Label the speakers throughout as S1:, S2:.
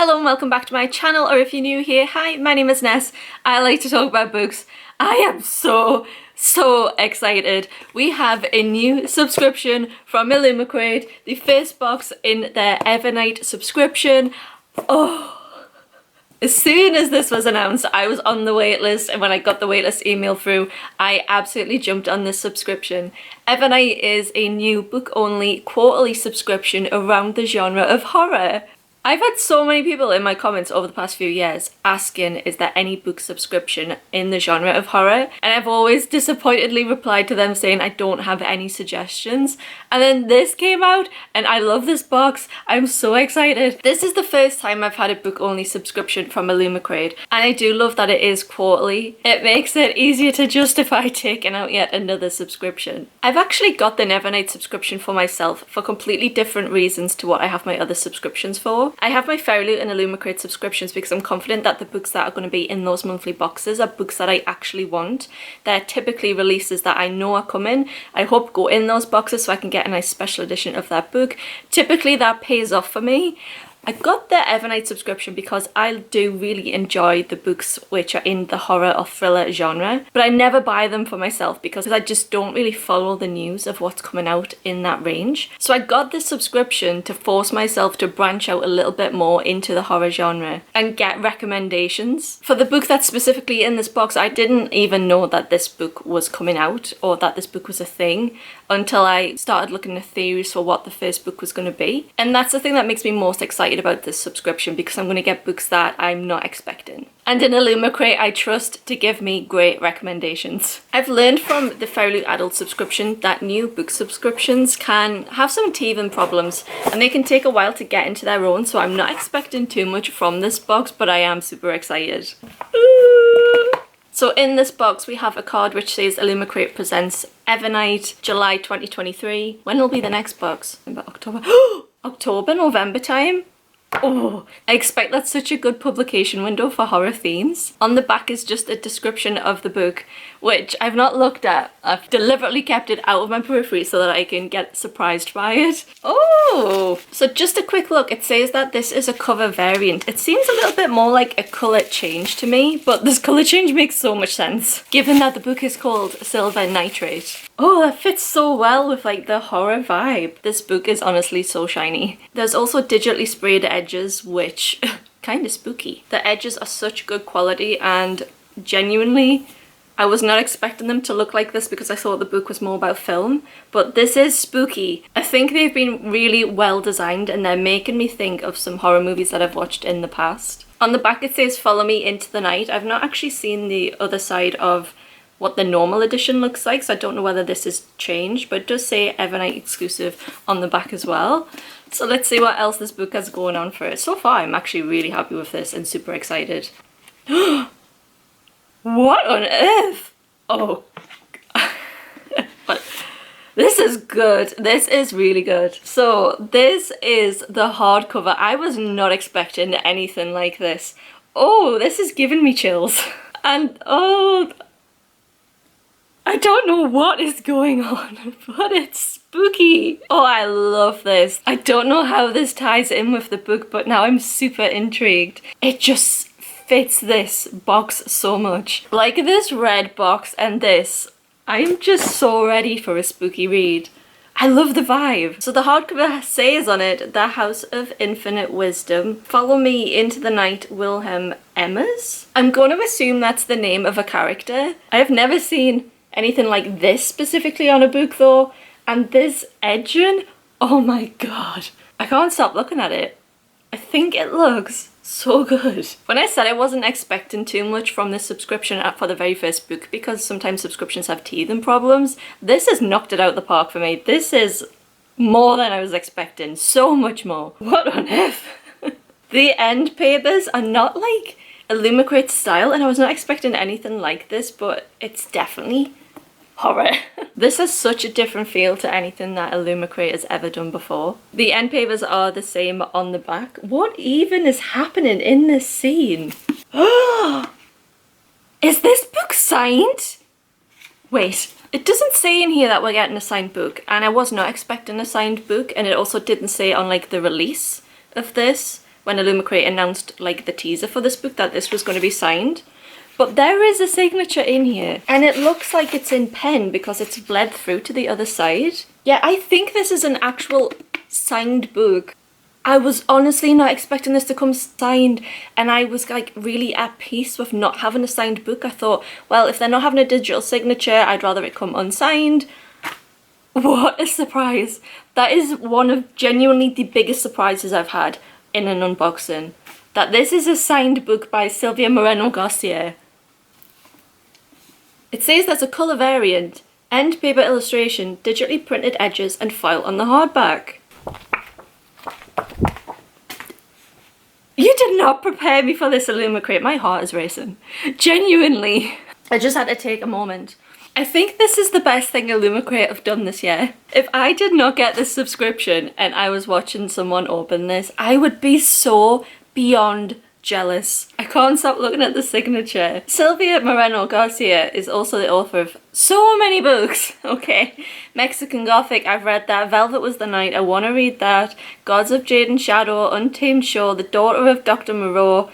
S1: Hello and welcome back to my channel, or if you're new here, hi, my name is Ness. I like to talk about books. I am so excited. We have a new subscription from Illumicrate, the first box in their Evernight subscription. Oh, as soon as this was announced, I was on the waitlist, and when I got the waitlist email through, I absolutely jumped on this subscription. Evernight is a new book-only quarterly subscription around the genre of horror. I've had so many people in my comments over the past few years asking, is there any book subscription in the genre of horror? And I've always disappointedly replied to them saying I don't have any suggestions. And then this came out and I love this box. I'm so excited. This is the first time I've had a book-only subscription from Illumicrate, and I do love that it is quarterly. It makes it easier to justify taking out yet another subscription. I've actually got the Evernight subscription for myself for completely different reasons to what I have my other subscriptions for. I have my Fairyloot and Illumicrate subscriptions because I'm confident that the books that are going to be in those monthly boxes are books that I actually want. They're typically releases that I know are coming. I hope go in those boxes so I can get a nice special edition of that book. Typically that pays off for me. I got the Evernight subscription because I do really enjoy the books which are in the horror or thriller genre, but I never buy them for myself because I just don't really follow the news of what's coming out in that range. So I got this subscription to force myself to branch out a little bit more into the horror genre and get recommendations. For the book that's specifically in this box, I didn't even know that this book was coming out or that this book was a thing until I started looking at theories for what the first book was going to be. And that's the thing that makes me most excited about this subscription, because I'm going to get books that I'm not expecting. And in Illumicrate, I trust to give me great recommendations. I've learned from the Fairyloot adult subscription that new book subscriptions can have some teething problems and they can take a while to get into their own, so I'm not expecting too much from this box, but I am super excited. Ooh. So in this box we have a card which says Illumicrate presents Evernight July 2023. When will be the next box? October? October, November time? Oh, I expect that's such a good publication window for horror themes. On the back is just a description of the book, which I've not looked at. I've deliberately kept it out of my periphery so that I can get surprised by it. Oh, so just a quick look. It says that this is a cover variant. It seems a little bit more like a colour change to me, but this colour change makes so much sense, given that the book is called Silver Nitrate. Oh, that fits so well with like the horror vibe. This book is honestly so shiny. There's also digitally sprayed edges, which kind of spooky. The edges are such good quality, and genuinely I was not expecting them to look like this because I thought the book was more about film, but this is spooky. I think they've been really well designed and they're making me think of some horror movies that I've watched in the past. On the back it says follow me into the night. I've not actually seen the other side of what the normal edition looks like, so I don't know whether this has changed, but it does say Evernight exclusive on the back as well. So let's see what else this book has going on for it. So far I'm actually really happy with this and super excited. What on earth? Oh, but this is good. This is really good. So this is the hardcover. I was not expecting anything like this. Oh, this is giving me chills. And oh, I don't know what is going on, but it's spooky. Oh, I love this. I don't know how this ties in with the book, but now I'm super intrigued. It just fits this box so much. Like this red box and this, I'm just so ready for a spooky read. I love the vibe. So the hardcover says on it, The House of Infinite Wisdom. Follow me into the night, Wilhelm Emmers. I'm going to assume that's the name of a character. I have never seen anything like this specifically on a book though, and this edging, oh my god, I can't stop looking at it. I think it looks so good. When I said I wasn't expecting too much from this subscription for the very first book, because sometimes subscriptions have teething problems, this has knocked it out the park for me. This is more than I was expecting, so much more. What on earth? The end papers are not like Illumicrate style, and I was not expecting anything like this, but it's definitely horror. This has such a different feel to anything that Illumicrate has ever done before. The end papers are the same on the back. What even is happening in this scene? Is this book signed? Wait, it doesn't say in here that we're getting a signed book, and I was not expecting a signed book, and it also didn't say on like the release of this when Illumicrate announced like the teaser for this book that this was going to be signed. But there is a signature in here, and it looks like it's in pen because it's bled through to the other side. Yeah, I think this is an actual signed book. I was honestly not expecting this to come signed, and I was like really at peace with not having a signed book. I thought, well, if they're not having a digital signature, I'd rather it come unsigned. What a surprise. That is one of genuinely the biggest surprises I've had in an unboxing. That this is a signed book by Sylvia Moreno Garcia. It says there's a colour variant, end paper illustration, digitally printed edges and foil on the hardback. You did not prepare me for this, Illumicrate. My heart is racing. Genuinely. I just had to take a moment. I think this is the best thing Illumicrate have done this year. If I did not get this subscription and I was watching someone open this, I would be so beyond jealous. I can't stop looking at the signature. Sylvia Moreno Garcia is also the author of so many books. Okay, Mexican Gothic, I've read that. Velvet Was the Night, I want to read that. Gods of Jade and Shadow, Untamed Shore, The Daughter of Dr. Moreau,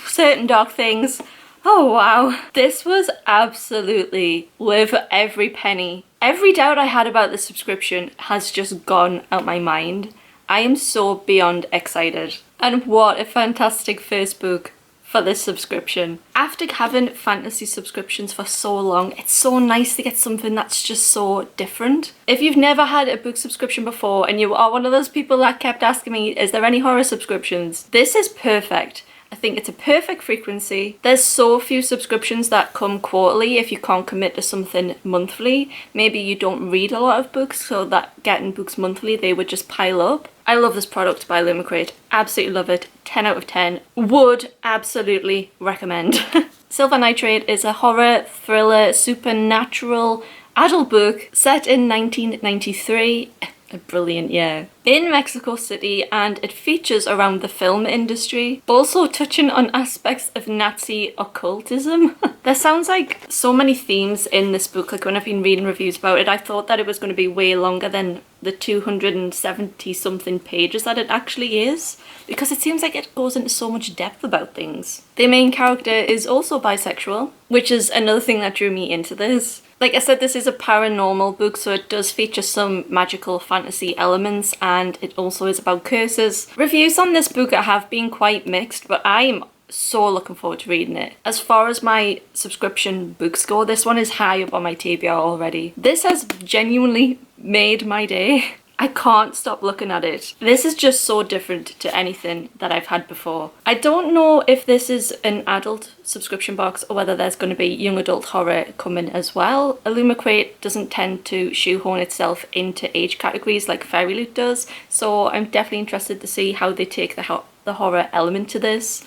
S1: Certain Dark Things. Oh wow, this was absolutely worth every penny. Every doubt I had about the subscription has just gone out my mind. I am so beyond excited. And what a fantastic first book for this subscription. After having fantasy subscriptions for so long, it's so nice to get something that's just so different. If you've never had a book subscription before and you are one of those people that kept asking me, is there any horror subscriptions? This is perfect. I think it's a perfect frequency. There's so few subscriptions that come quarterly if you can't commit to something monthly. Maybe you don't read a lot of books, so that getting books monthly, they would just pile up. I love this product by Illumicrate. Absolutely love it. 10 out of 10. Would absolutely recommend. Silver Nitrate is a horror, thriller, supernatural adult book set in 1993. A brilliant year. In Mexico City, and it features around the film industry, also touching on aspects of Nazi occultism. There sounds like so many themes in this book. Like when I've been reading reviews about it, I thought that it was going to be way longer than the 270 something pages that it actually is, because it seems like it goes into so much depth about things. The main character is also bisexual, which is another thing that drew me into this. Like I said, this is a paranormal book, so it does feature some magical fantasy elements, and it also is about curses. Reviews on this book have been quite mixed, but I'm so looking forward to reading it. As far as my subscription books go, this one is high up on my TBR already. This has genuinely made my day. I can't stop looking at it. This is just so different to anything that I've had before. I don't know if this is an adult subscription box or whether there's going to be young adult horror coming as well. Illumicrate doesn't tend to shoehorn itself into age categories like Fairy Loot does, so I'm definitely interested to see how they take the horror element to this.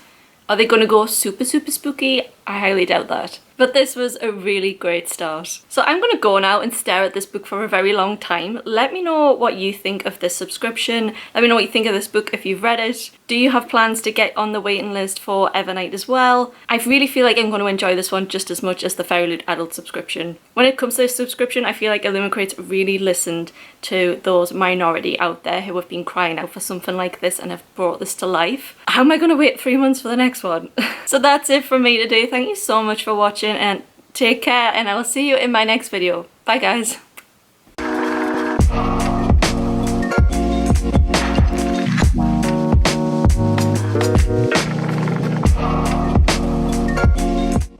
S1: Are they going to go super spooky? I highly doubt that. But this was a really great start. So I'm going to go now and stare at this book for a very long time. Let me know what you think of this subscription. Let me know what you think of this book if you've read it. Do you have plans to get on the waiting list for Evernight as well? I really feel like I'm going to enjoy this one just as much as the Fairy Loot adult subscription. When it comes to this subscription, I feel like Illumicrate's really listened to those minority out there who have been crying out for something like this and have brought this to life. How am I going to wait 3 months for the next one? So that's it from me today. Thank you so much for watching and take care, and I will see you in my next video. Bye guys.